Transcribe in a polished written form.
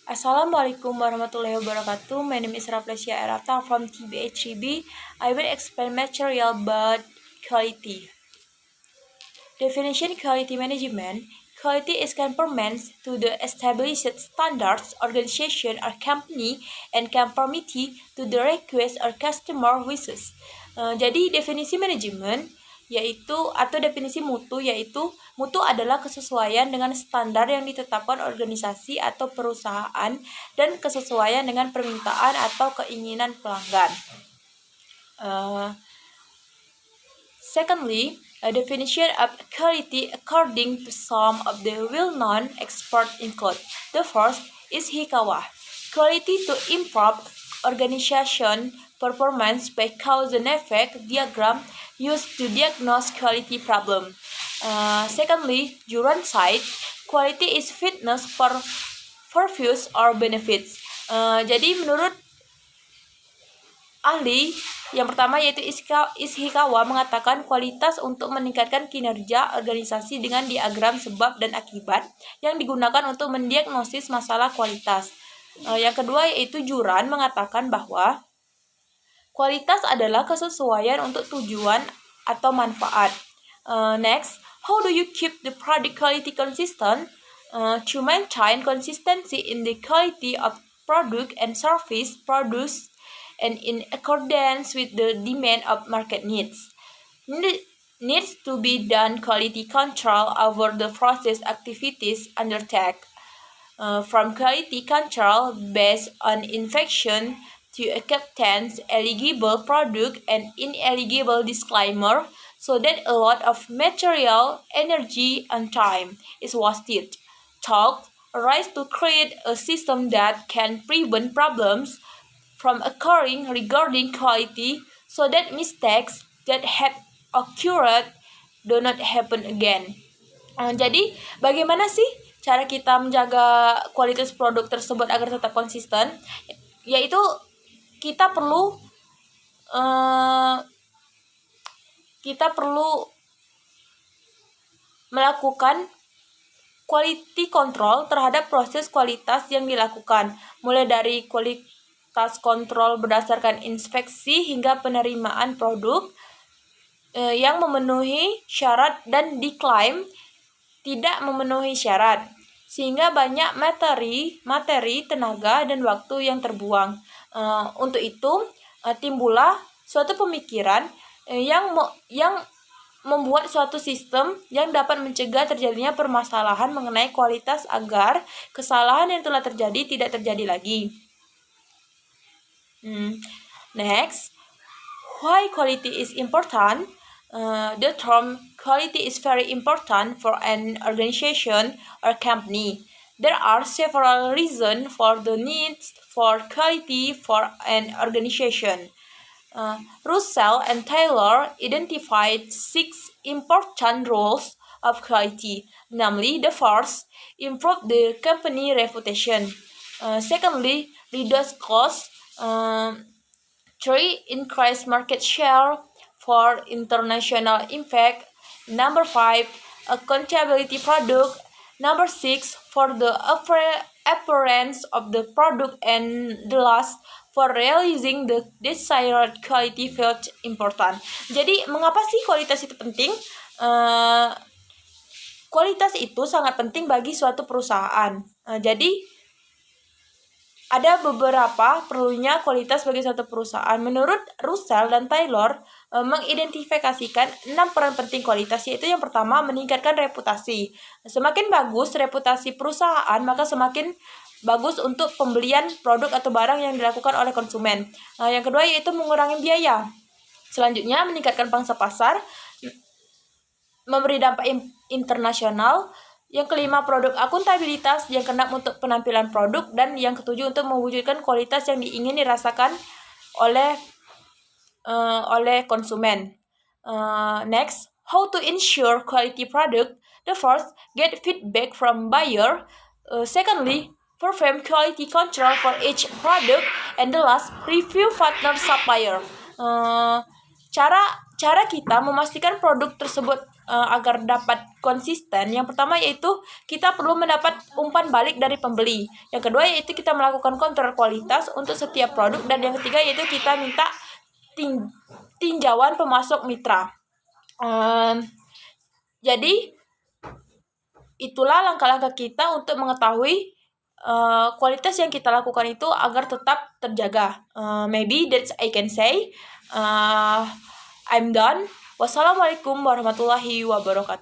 Assalamualaikum warahmatullahi wabarakatuh. My name is Raflesia Erata from TBH3B. I will explain material but quality. Definition: quality management. Quality is conformance to the established standards, organization or company, and conformity to the request or customer wishes. Jadi definisi manajemen definisi yaitu mutu adalah kesesuaian dengan standar yang ditetapkan organisasi atau perusahaan dan kesesuaian dengan permintaan atau keinginan pelanggan. Secondly, a definition of quality according to some of the well-known experts include: the first is Hikawa, quality to improve organization performance by cause and effect diagram used to diagnose quality problem. Secondly, Juran side, quality is fitness for purpose or benefits. Jadi menurut ahli yang pertama yaitu Ishikawa mengatakan kualitas untuk meningkatkan kinerja organisasi dengan diagram sebab dan akibat yang digunakan untuk mendiagnosis masalah kualitas. Yang kedua yaitu Juran mengatakan bahwa kualitas adalah kesesuaian untuk tujuan atau manfaat. Next, how do you keep the product quality consistent? To maintain consistency in the quality of product and service produced and in accordance with the demand of market needs. Needs to be done quality control over the process activities undertaken. From quality control based on inspection to acceptance eligible product and ineligible disclaimer, so that a lot of material, energy, and time is wasted. Talks arise to create a system that can prevent problems from occurring regarding quality, so that mistakes that had occurred do not happen again. Jadi bagaimana sih cara kita menjaga kualitas produk tersebut agar tetap konsisten? Yaitu kita perlu melakukan quality control terhadap proses kualitas yang dilakukan, mulai dari kualitas kontrol berdasarkan inspeksi hingga penerimaan produk yang memenuhi syarat dan diklaim tidak memenuhi syarat, sehingga banyak materi, tenaga, dan waktu yang terbuang. Untuk itu timbullah suatu pemikiran yang membuat suatu sistem yang dapat mencegah terjadinya permasalahan mengenai kualitas agar kesalahan yang telah terjadi tidak terjadi lagi. Next, why quality is important? The term quality is very important for an organization or company. There are several reasons for the need for quality for an organization. Russell and Taylor identified 6 important roles of quality, namely: the first, improve the company reputation. Secondly, reduce costs. 3, increase market share. 4, international impact. Number 5, accountability product. Number 6, for the appearance of the product. And the last, for realizing the desired quality felt important. Jadi mengapa sih kualitas itu penting? Kualitas itu sangat penting bagi suatu perusahaan. Jadi ada beberapa perlunya kualitas bagi suatu perusahaan. Menurut Russell dan Taylor mengidentifikasikan 6 peran penting kualitas, yaitu yang pertama, meningkatkan reputasi. Semakin bagus reputasi perusahaan, maka semakin bagus untuk pembelian produk atau barang yang dilakukan oleh konsumen. Yang kedua yaitu mengurangi biaya. Selanjutnya, meningkatkan pangsa pasar, memberi dampak internasional. Yang kelima, produk akuntabilitas. Yang keenam, untuk penampilan produk. Dan yang ketujuh, untuk mewujudkan kualitas yang ingin dirasakan oleh konsumen. Next, how to ensure quality product? The first, get feedback from buyer. Secondly, perform quality control for each product. And the last, review partner supplier. Cara kita memastikan produk tersebut agar dapat konsisten, yang pertama yaitu kita perlu mendapat umpan balik dari pembeli. Yang kedua yaitu kita melakukan kontrol kualitas untuk setiap produk, dan yang ketiga yaitu kita minta tinjauan pemasok mitra. Jadi itulah langkah-langkah kita untuk mengetahui kualitas yang kita lakukan itu agar tetap terjaga. Maybe that's I can say. I'm done. Wassalamualaikum warahmatullahi wabarakatuh.